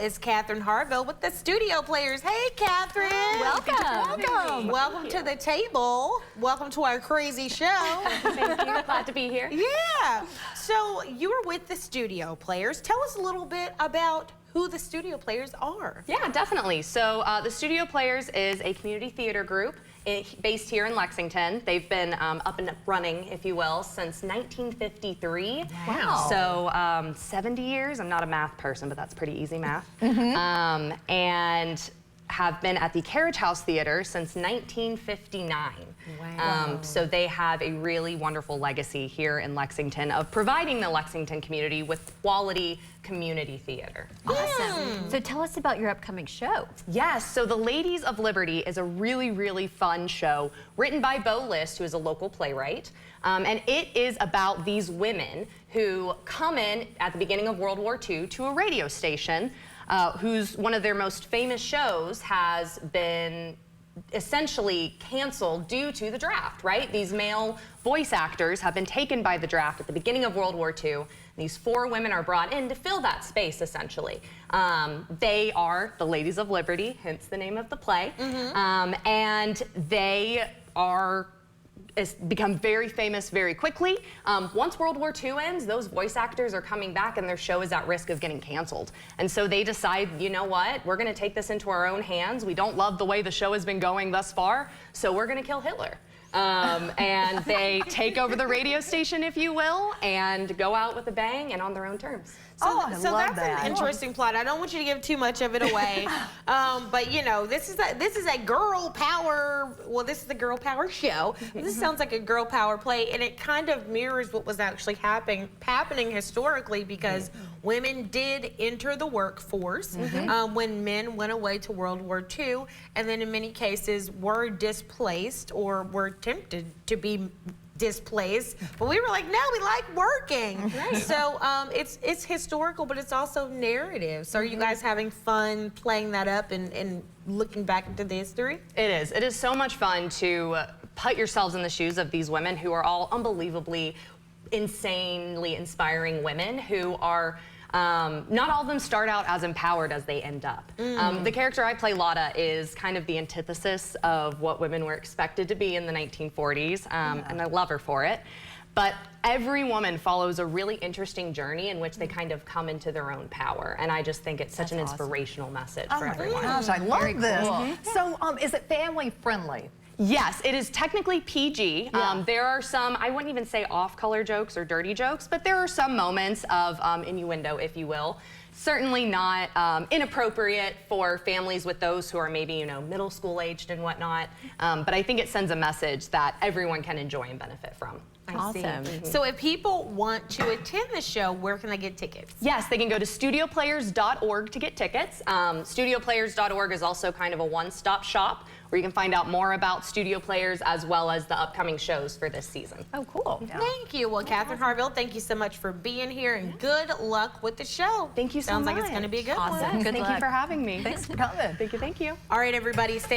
is Katherine Harville with the Studio Players. Hey, Katherine. Welcome. Welcome to the table. Welcome to our crazy show. Thank you. Glad to be here. Yeah. So you were with the Studio Players. Tell us a little bit about who the Studio Players are. Yeah, definitely. So the Studio Players is a community theater group based here in Lexington. They've been up and running, if you will, since 1953. Wow. So 70 years. I'm not a math person, but that's pretty easy math. And have been at the Carriage House Theater since 1959. Wow. So they have a really wonderful legacy here in Lexington of providing the Lexington community with quality community theater. Awesome. So tell us about your upcoming show. Yes, so The Ladies of Liberty is a really, really fun show written by Bo List, who is a local playwright. And it is about these women who come in at the beginning of World War II to a radio station whose one of their most famous shows has been essentially canceled due to the draft, right? These male voice actors have been taken by the draft at the beginning of World War II. These 4 women are brought in to fill that space, essentially. They are the Ladies of Liberty, hence the name of the play. And they are become very famous very quickly. Once World War II ends, those voice actors are coming back and their show is at risk of getting canceled. And so they decide, you know what, we're gonna take this into our own hands. We don't love the way the show has been going thus far, so we're gonna kill Hitler. And they take over the radio station, if you will, and go out with a bang and on their own terms. So that's an interesting plot. I don't want you to give too much of it away, but you know, this is a girl power. Well, this is a girl power show. This sounds like a girl power play, and it kind of mirrors what was actually happening historically, because women did enter the workforce when men went away to World War II, and then in many cases were displaced or were tempted to be displaced, but we were like, no, we like working. So it's historical, but it's also narrative. So are you guys having fun playing that up and looking back into the history? It is. It is so much fun to put yourselves in the shoes of these women who are all unbelievably, insanely inspiring women who are not all of them start out as empowered as they end up. The character I play, Lotta, is kind of the antithesis of what women were expected to be in the 1940s, and I love her for it. But every woman follows a really interesting journey in which they kind of come into their own power, and I just think it's such an inspirational message for everyone. Gosh, I love this. Cool. So is it family friendly? Yes, it is technically PG. There are some, I wouldn't even say off-color jokes or dirty jokes, but there are some moments of innuendo, if you will. Certainly not inappropriate for families with those who are maybe, you know, middle school aged and whatnot. But I think it sends a message that everyone can enjoy and benefit from. Awesome. So if people want to attend the show, where can they get tickets? Yes, they can go to studioplayers.org to get tickets. Studioplayers.org is also kind of a one-stop shop where you can find out more about Studio Players as well as the upcoming shows for this season. Oh, cool. Thank you. Well, Katherine Harville, thank you so much for being here, and good luck with the show. Thank you so much. Sounds like it's going to be a good one. Good Thank luck. you for having me. Thanks for coming. Thank you. All right, everybody, stay